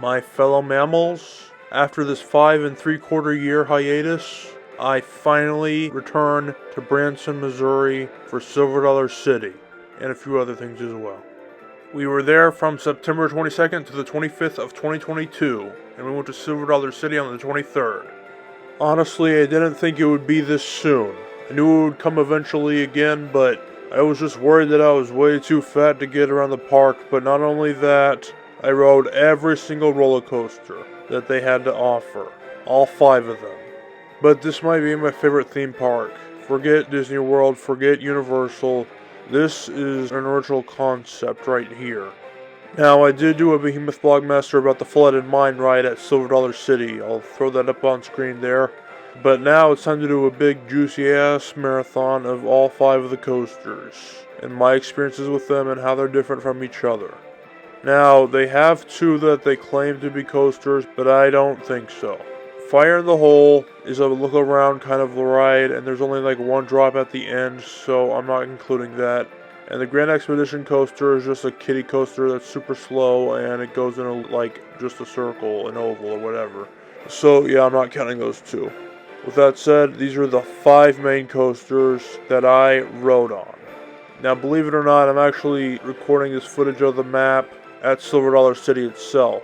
My fellow mammals, after this 5 3/4 year hiatus, I finally returned to Branson, Missouri for Silver Dollar City, and a few other things as well. We were there from September 22nd to the 25th of 2022, and we went to Silver Dollar City on the 23rd. Honestly, I didn't think it would be this soon. I knew it would come eventually again, but I was just worried that I was way too fat to get around the park. But not only that, I rode every single roller coaster that they had to offer, all 5 of them. But this might be my favorite theme park. Forget Disney World, forget Universal. This is an original concept right here. Now, I did do a Behemoth Blogmaster about the Flooded Mine ride at Silver Dollar City. I'll throw that up on screen there. But now it's time to do a big juicy-ass marathon of all 5 of the coasters, and my experiences with them and how they're different from each other. Now, they have 2 that they claim to be coasters, but I don't think so. Fire in the Hole is a look-around kind of ride, and there's only like 1 drop at the end, so I'm not including that. And the Grand Expedition coaster is just a kiddie coaster that's super slow, and it goes in just a circle, an oval, or whatever. So yeah, I'm not counting those 2. With that said, these are the 5 main coasters that I rode on. Now, believe it or not, I'm actually recording this footage of the map at Silver Dollar City itself.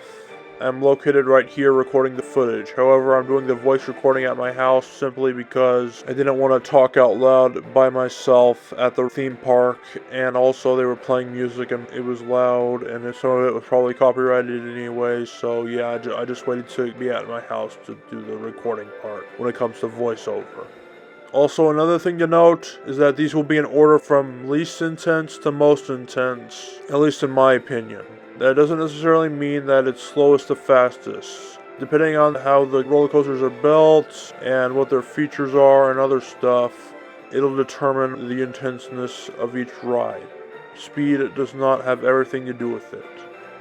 I'm located right here recording the footage. However, I'm doing the voice recording at my house simply because I didn't want to talk out loud by myself at the theme park, and also they were playing music and it was loud, and some of it was probably copyrighted anyway, so yeah, I just waited to be at my house to do the recording part when it comes to voiceover. Also, another thing to note is that these will be in order from least intense to most intense, at least in my opinion. That doesn't necessarily mean that it's slowest to fastest. Depending on how the roller coasters are built and what their features are and other stuff, it'll determine the intenseness of each ride. Speed does not have everything to do with it.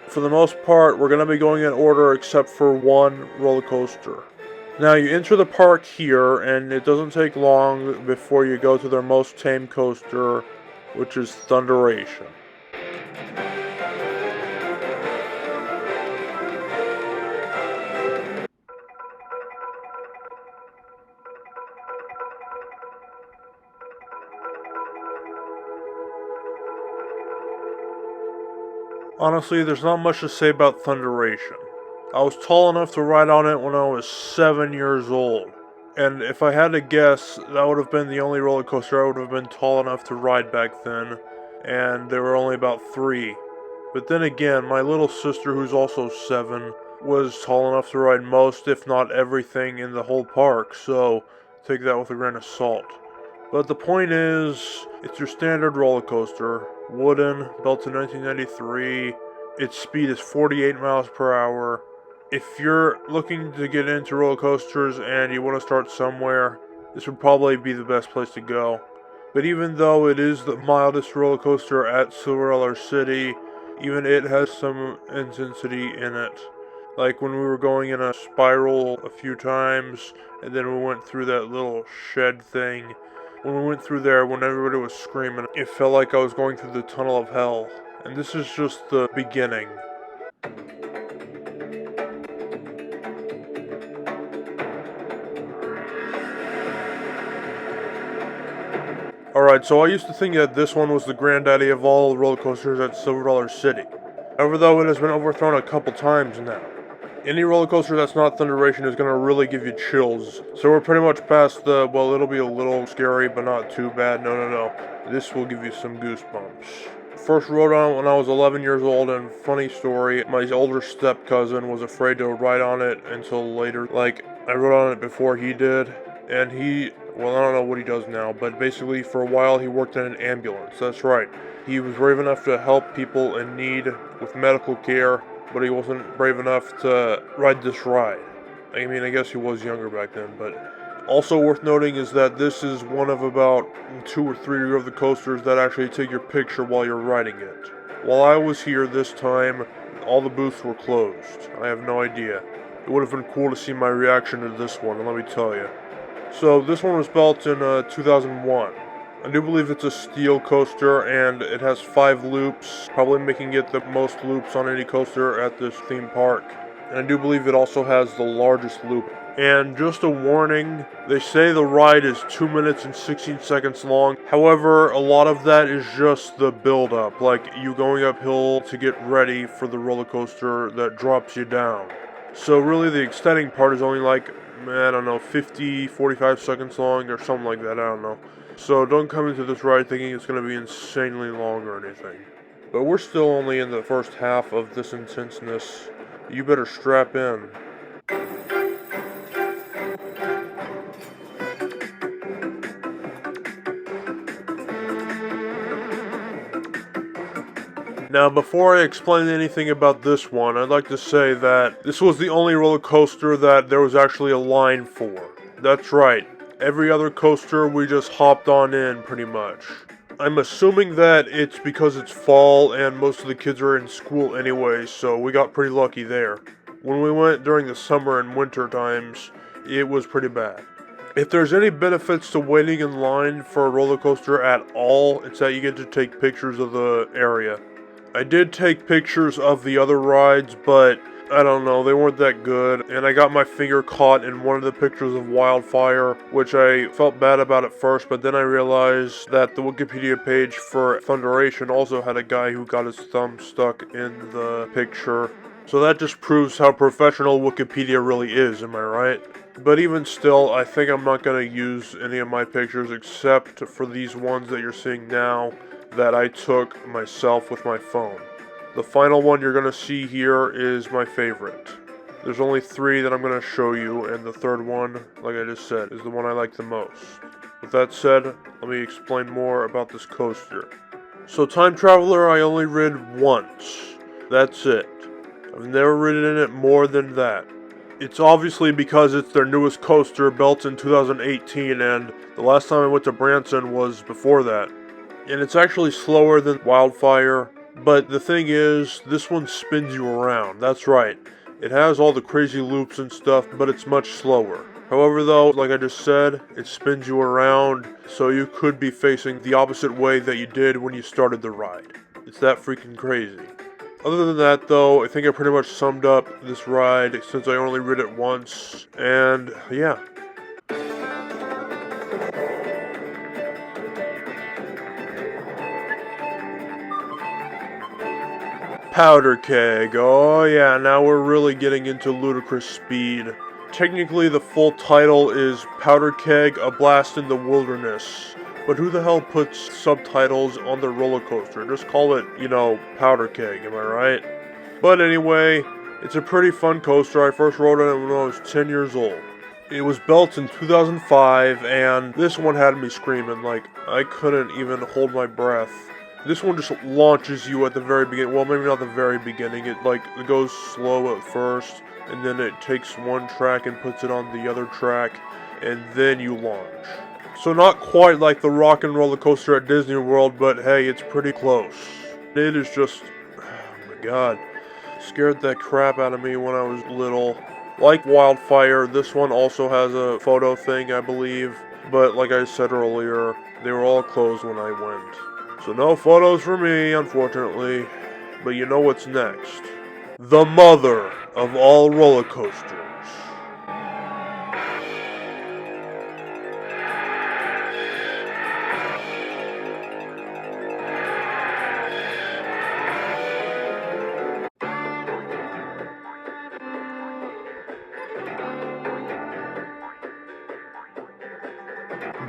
For the most part, we're going to be going in order except for 1 roller coaster. Now, you enter the park here, and it doesn't take long before you go to their most tame coaster, which is Thunderation. Honestly, there's not much to say about Thunderation. I was tall enough to ride on it when I was 7 years old. And if I had to guess, that would have been the only roller coaster I would have been tall enough to ride back then. And there were only about 3. But then again, my little sister, who's also 7, was tall enough to ride most, if not everything, in the whole park. So, take that with a grain of salt. But the point is, it's your standard roller coaster. Wooden, built in 1993. Its speed is 48 miles per hour. If you're looking to get into roller coasters and you want to start somewhere, this would probably be the best place to go. But even though it is the mildest roller coaster at Silver Dollar City, even it has some intensity in it. Like when we were going in a spiral a few times, and then we went through that little shed thing. When we went through there, when everybody was screaming, it felt like I was going through the tunnel of hell. And this is just the beginning. Alright, so I used to think that this one was the granddaddy of all roller coasters at Silver Dollar City. However, though, it has been overthrown a couple times now. Any roller coaster that's not Thunderation is going to really give you chills. So we're pretty much past the, well, it'll be a little scary, but not too bad. No. This will give you some goosebumps. First rode on it when I was 11 years old, and funny story, my older step-cousin was afraid to ride on it until later. I rode on it before he did, and well, I don't know what he does now, but basically for a while he worked in an ambulance. That's right. He was brave enough to help people in need with medical care, but he wasn't brave enough to ride this ride. I mean, I guess he was younger back then, but also worth noting is that this is one of about 2 or 3 of the coasters that actually take your picture while you're riding it. While I was here this time, all the booths were closed. I have no idea. It would have been cool to see my reaction to this one, let me tell you. So this one was built in 2001. I do believe it's a steel coaster, and it has 5 loops, probably making it the most loops on any coaster at this theme park. and I do believe it also has the largest loop. And just a warning, they say the ride is 2 minutes and 16 seconds long. However, a lot of that is just the build-up, like you going uphill to get ready for the roller coaster that drops you down. So really the extending part is only like, I don't know, 50, 45 seconds long or something like that, I don't know. So don't come into this ride thinking it's going to be insanely long or anything. But we're still only in the first half of this intenseness. You better strap in. Now, before I explain anything about this one, I'd like to say that this was the only roller coaster that there was actually a line for. That's right. Every other coaster we just hopped on in, pretty much. I'm assuming that it's because it's fall and most of the kids are in school anyway, so we got pretty lucky there. When we went during the summer and winter times, it was pretty bad. If there's any benefits to waiting in line for a roller coaster at all, it's that you get to take pictures of the area. I did take pictures of the other rides, but I don't know, they weren't that good, and I got my finger caught in one of the pictures of Wildfire, which I felt bad about at first, but then I realized that the Wikipedia page for Thunderation also had a guy who got his thumb stuck in the picture. So that just proves how professional Wikipedia really is, am I right? But even still, I think I'm not going to use any of my pictures except for these ones that you're seeing now that I took myself with my phone. The final one you're going to see here is my favorite. There's only 3 that I'm going to show you, and the third one, like I just said, is the one I like the most. With that said, let me explain more about this coaster. So Time Traveler I only rid once. That's it. I've never ridden in it more than that. It's obviously because it's their newest coaster, built in 2018, and the last time I went to Branson was before that. And it's actually slower than Wildfire, but the thing is, this one spins you around. That's right. It has all the crazy loops and stuff, but it's much slower. However though, like I just said, it spins you around, so you could be facing the opposite way that you did when you started the ride. It's that freaking crazy. Other than that though, I think I pretty much summed up this ride since I only rid it once, and yeah. Powder Keg, oh yeah, now we're really getting into ludicrous speed. Technically the full title is Powder Keg, A Blast in the Wilderness. But who the hell puts subtitles on the roller coaster? Just call it, Powder Keg, am I right? But anyway, it's a pretty fun coaster. I first rode on it when I was 10 years old. It was built in 2005, and this one had me screaming, like, I couldn't even hold my breath. This one just launches you at the very beginning. Well, maybe not the very beginning. It goes slow at first, and then it takes one track and puts it on the other track, and then you launch. So not quite like the rock and roller coaster at Disney World, but hey, it's pretty close. It is just, oh my god, scared that crap out of me when I was little. Like Wildfire, this one also has a photo thing, I believe, but like I said earlier, they were all closed when I went. So no photos for me, unfortunately. But you know what's next. The mother of all roller coasters.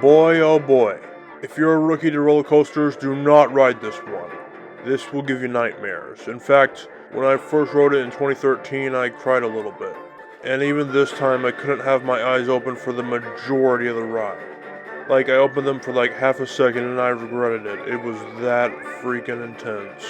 Boy, oh boy. If you're a rookie to roller coasters, do not ride this one. This will give you nightmares. In fact, when I first rode it in 2013, I cried a little bit. And even this time, I couldn't have my eyes open for the majority of the ride. Like, I opened them for like half a second and I regretted it. It was that freaking intense.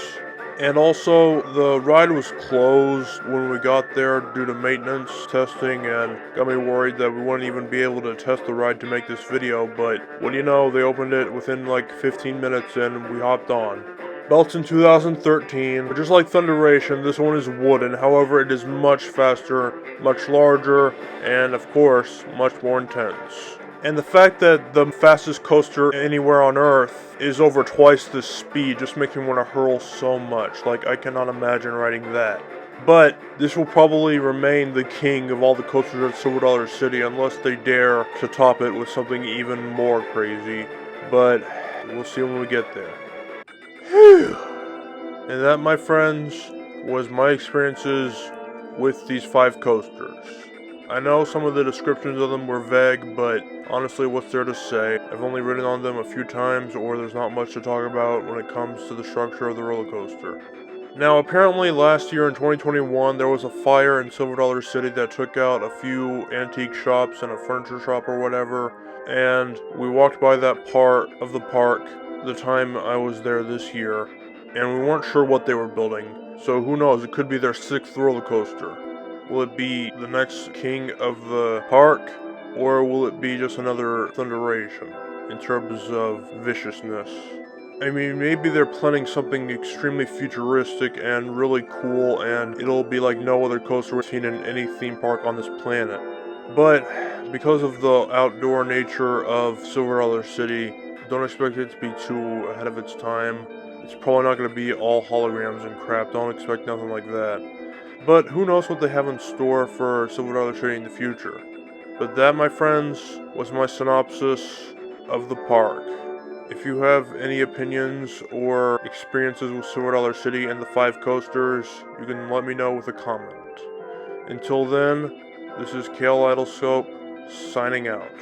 And also, the ride was closed when we got there due to maintenance testing, and got me worried that we wouldn't even be able to test the ride to make this video, but what do you know, they opened it within like 15 minutes and we hopped on. Built in 2013, but just like Thunderation, this one is wooden. However, it is much faster, much larger, and of course, much more intense. And the fact that the fastest coaster anywhere on Earth is over twice the speed just makes me want to hurl so much. Like, I cannot imagine riding that. But this will probably remain the king of all the coasters at Silver Dollar City unless they dare to top it with something even more crazy. But we'll see when we get there. Whew. And that, my friends, was my experiences with these 5 coasters. I know some of the descriptions of them were vague, but honestly, what's there to say? I've only ridden on them a few times, or there's not much to talk about when it comes to the structure of the roller coaster. Now, apparently last year in 2021, there was a fire in Silver Dollar City that took out a few antique shops and a furniture shop or whatever, and we walked by that part of the park the time I was there this year, and we weren't sure what they were building, so who knows, it could be their 6th roller coaster. Will it be the next king of the park, or will it be just another Thunderation in terms of viciousness? I mean, maybe they're planning something extremely futuristic and really cool, and it'll be like no other coaster we've seen in any theme park on this planet. But because of the outdoor nature of Silver Dollar City, don't expect it to be too ahead of its time. It's probably not going to be all holograms and crap, don't expect nothing like that. But who knows what they have in store for Silver Dollar City in the future. But that, my friends, was my synopsis of the park. If you have any opinions or experiences with Silver Dollar City and the 5 coasters, you can let me know with a comment. Until then, this is Kale Idlescope, signing out.